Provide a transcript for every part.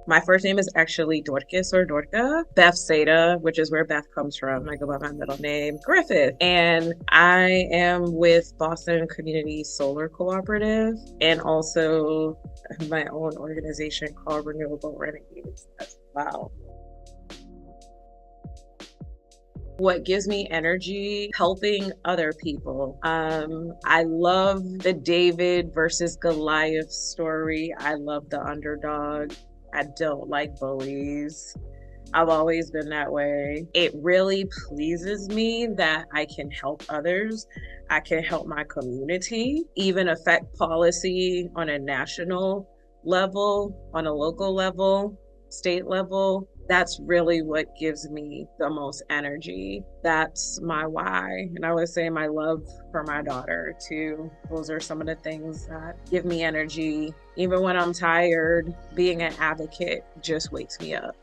My first name is actually Dorcas or Dorca. Beth Seda, which is where Beth comes from. I go by my middle name, Griffith. And I am with Boston Community Solar Cooperative and also my own organization called Renewable Renegades. Wow. What gives me energy? Helping other people. I love the David versus Goliath story. I love the underdog. I don't like bullies. I've always been that way. It really pleases me that I can help others. I can help my community, even affect policy on a national level, on a local level, state level. That's really what gives me the most energy. That's my why. And I would say my love for my daughter too. Those are some of the things that give me energy. Even when I'm tired, being an advocate just wakes me up.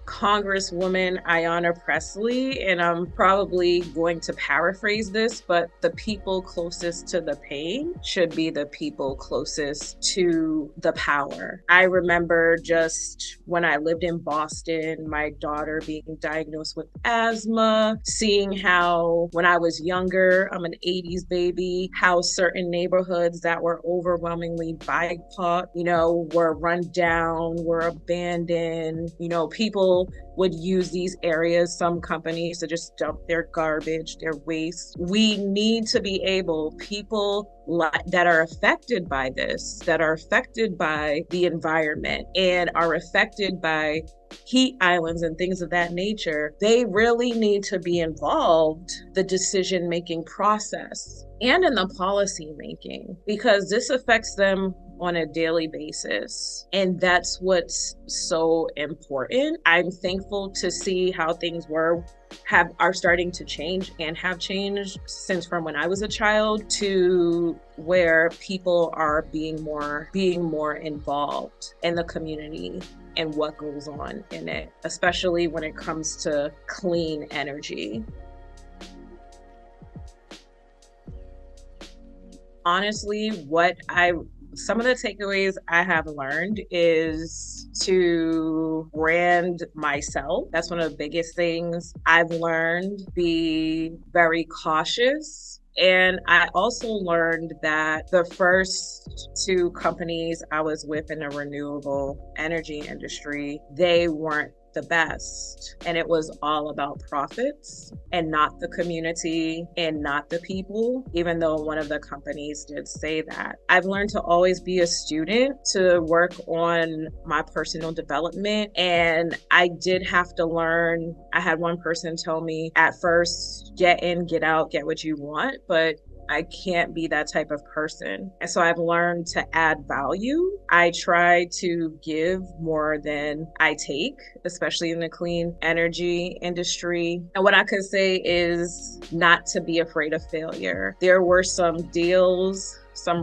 Congresswoman Ayanna Pressley, and I'm probably going to paraphrase this, but the people closest to the pain should be the people closest to the power. I remember just when I lived in Boston, my daughter being diagnosed with asthma, seeing how when I was younger, I'm an 80s baby, how certain neighborhoods that were overwhelmingly BIPOC, were run down, were abandoned, people would use these areas, some companies, to just dump their garbage, their waste. We need to be able, people that are affected by this, that are affected by the environment and are affected by heat islands and things of that nature, they really need to be involved the decision-making process and in the policy making, because this affects them on a daily basis. And that's what's so important. I'm thankful to see how things are starting to change and have changed since from when I was a child to where people are being more involved in the community and what goes on in it, especially when it comes to clean energy. Honestly, some of the takeaways I have learned is to brand myself. That's one of the biggest things I've learned. Be very cautious. And I also learned that the first two companies I was with in the renewable energy industry, they weren't the best. And it was all about profits and not the community and not the people, even though one of the companies did say that. I've learned to always be a student, to work on my personal development. And I did have to learn. I had one person tell me at first, get in, get out, get what you want, but I can't be that type of person. And so I've learned to add value. I try to give more than I take, especially in the clean energy industry. And what I could say is not to be afraid of failure. There were some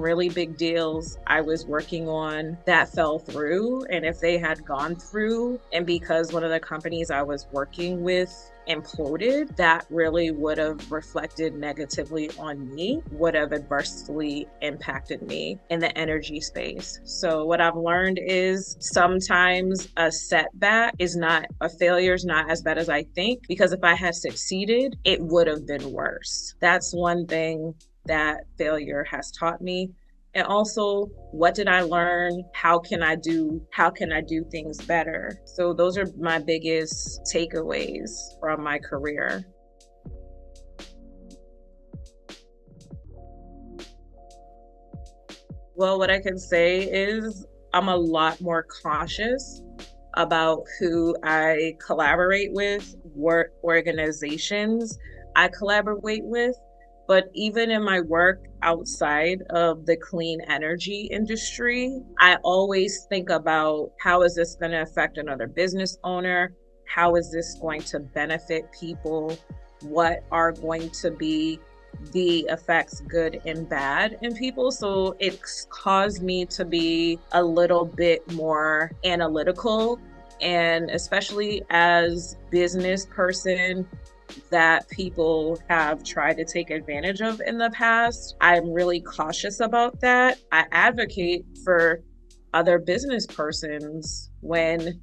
really big deals I was working on that fell through. And if they had gone through, and because one of the companies I was working with imploded, that really would have reflected negatively on me, would have adversely impacted me in the energy space. So what I've learned is sometimes a setback a failure is not as bad as I think, because if I had succeeded, it would have been worse. That's one thing that failure has taught me. And also, what did I learn? How can I do things better? So those are my biggest takeaways from my career. Well, what I can say is I'm a lot more cautious about who I collaborate with, what organizations I collaborate with. But even in my work outside of the clean energy industry, I always think about, how is this going to affect another business owner? How is this going to benefit people? What are going to be the effects, good and bad, in people. So it's caused me to be a little bit more analytical, and especially as business person that people have tried to take advantage of in the past, I'm really cautious about that. I advocate for other business persons when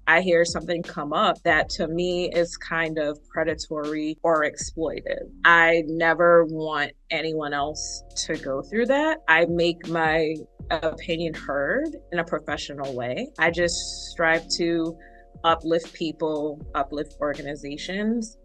I hear something come up that to me is kind of predatory or exploitive. I never want anyone else to go through that. I make my opinion heard in a professional way. I just strive to uplift people, uplift organizations,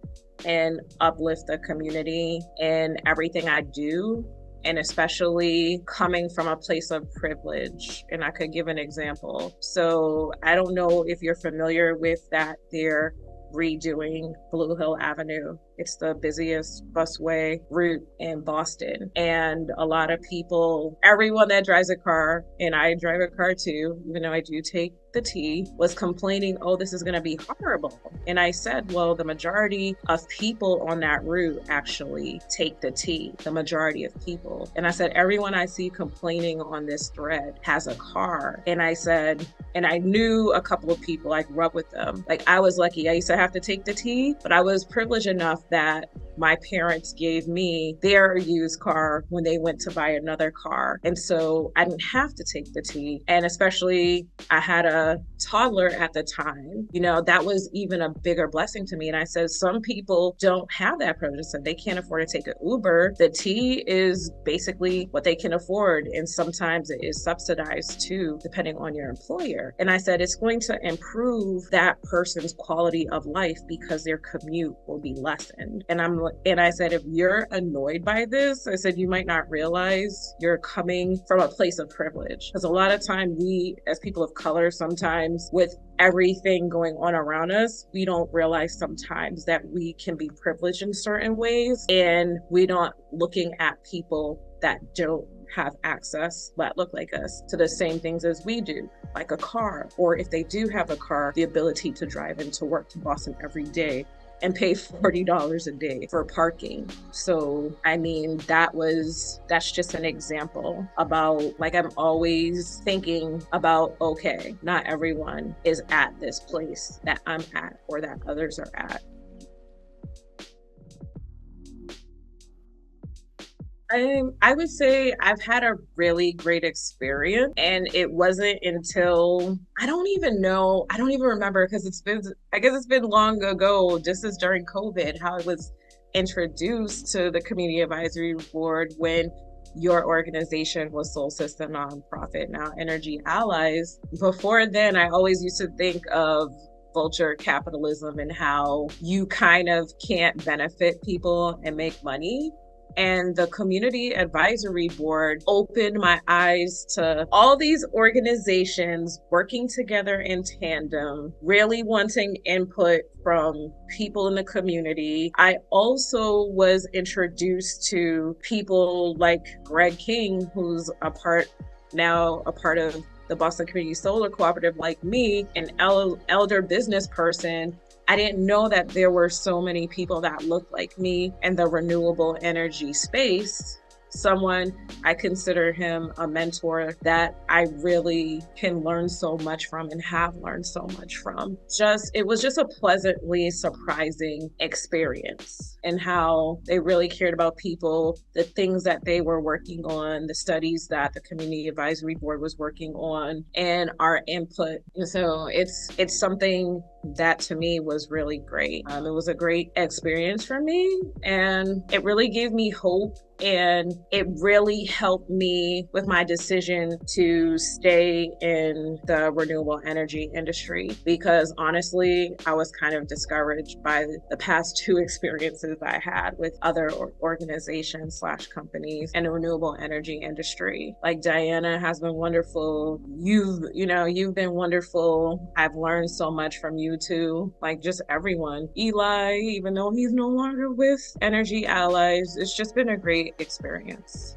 and uplift the community in everything I do, and especially coming from a place of privilege. And I could give an example. So I don't know if you're familiar with that. They're redoing Blue Hill Avenue. It's the busiest busway route in Boston. And a lot of people, everyone that drives a car, and I drive a car too, even though I do take the T, was complaining, oh, this is going to be horrible. And I said, well, the majority of people on that route actually take the T, the majority of people. And I said, everyone I see complaining on this thread has a car. And I said, and I knew a couple of people, I grew up with them. Like, I was lucky. I used to have to take the T, but I was privileged enough that my parents gave me their used car when they went to buy another car. And so I didn't have to take the T. And especially I had a toddler at the time, you know, that was even a bigger blessing to me. And I said, some people don't have that privilege. So they can't afford to take an Uber. The T is basically what they can afford. And sometimes it is subsidized too, depending on your employer. And I said, it's going to improve that person's quality of life because their commute will be lessened. And I said, if you're annoyed by this, I said, you might not realize you're coming from a place of privilege. Because a lot of time we, as people of color, sometimes with everything going on around us, we don't realize sometimes that we can be privileged in certain ways, and we're not looking at people that don't have access that look like us to the same things as we do, like a car, or if they do have a car, the ability to drive into work to Boston every day and pay $40 a day for parking. So, I mean, that's just an example about, like, I'm always thinking about, okay, not everyone is at this place that I'm at or that others are at. I would say I've had a really great experience, and it wasn't until, I don't even remember, because I guess it's been long ago, just as during COVID, how I was introduced to the Community Advisory Board when your organization was Soul System nonprofit, now Energy Allies. Before then, I always used to think of vulture capitalism and how you kind of can't benefit people and make money. And the Community Advisory Board opened my eyes to all these organizations working together in tandem, really wanting input from people in the community. I also was introduced to people like Greg King, who's now a part of the Boston Community Solar Cooperative, like me, an elder business person. I didn't know that there were so many people that looked like me in the renewable energy space. Someone, I consider him a mentor that I really can learn so much from and have learned so much from. It was just a pleasantly surprising experience, and how they really cared about people, the things that they were working on, the studies that the Community Advisory Board was working on, and our input. And so it's something that to me was really great. It was a great experience for me, and it really gave me hope, and it really helped me with my decision to stay in the renewable energy industry, because honestly, I was kind of discouraged by the past two experiences I had with other organizations / companies in the renewable energy industry. Like, Diana has been wonderful. You've been wonderful. I've learned so much from you too, like just everyone. Eli, even though he's no longer with Energy Allies, it's just been a great experience.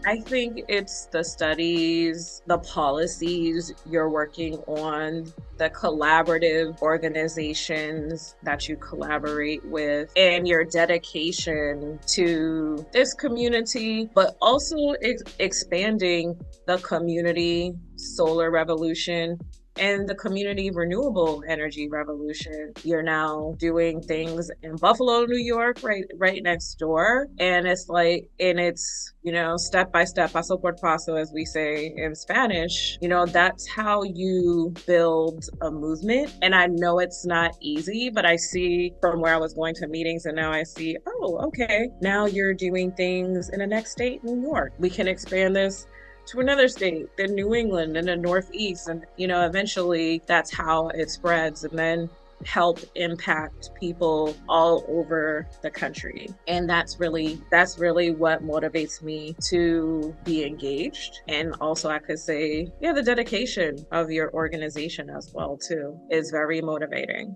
I think it's the studies, the policies you're working on, the collaborative organizations that you collaborate with, and your dedication to this community, but also expanding the community solar revolution and the community renewable energy revolution. You're now doing things in Buffalo, New York, right next door. And it's step by step, paso por paso, as we say in Spanish. That's how you build a movement. And I know it's not easy, but I see from where I was going to meetings and now I see, oh, okay, now you're doing things in the next state, New York. We can expand this to another state, then New England and the Northeast. And, eventually that's how it spreads and then help impact people all over the country. And that's really what motivates me to be engaged. And also I could say, the dedication of your organization as well too is very motivating.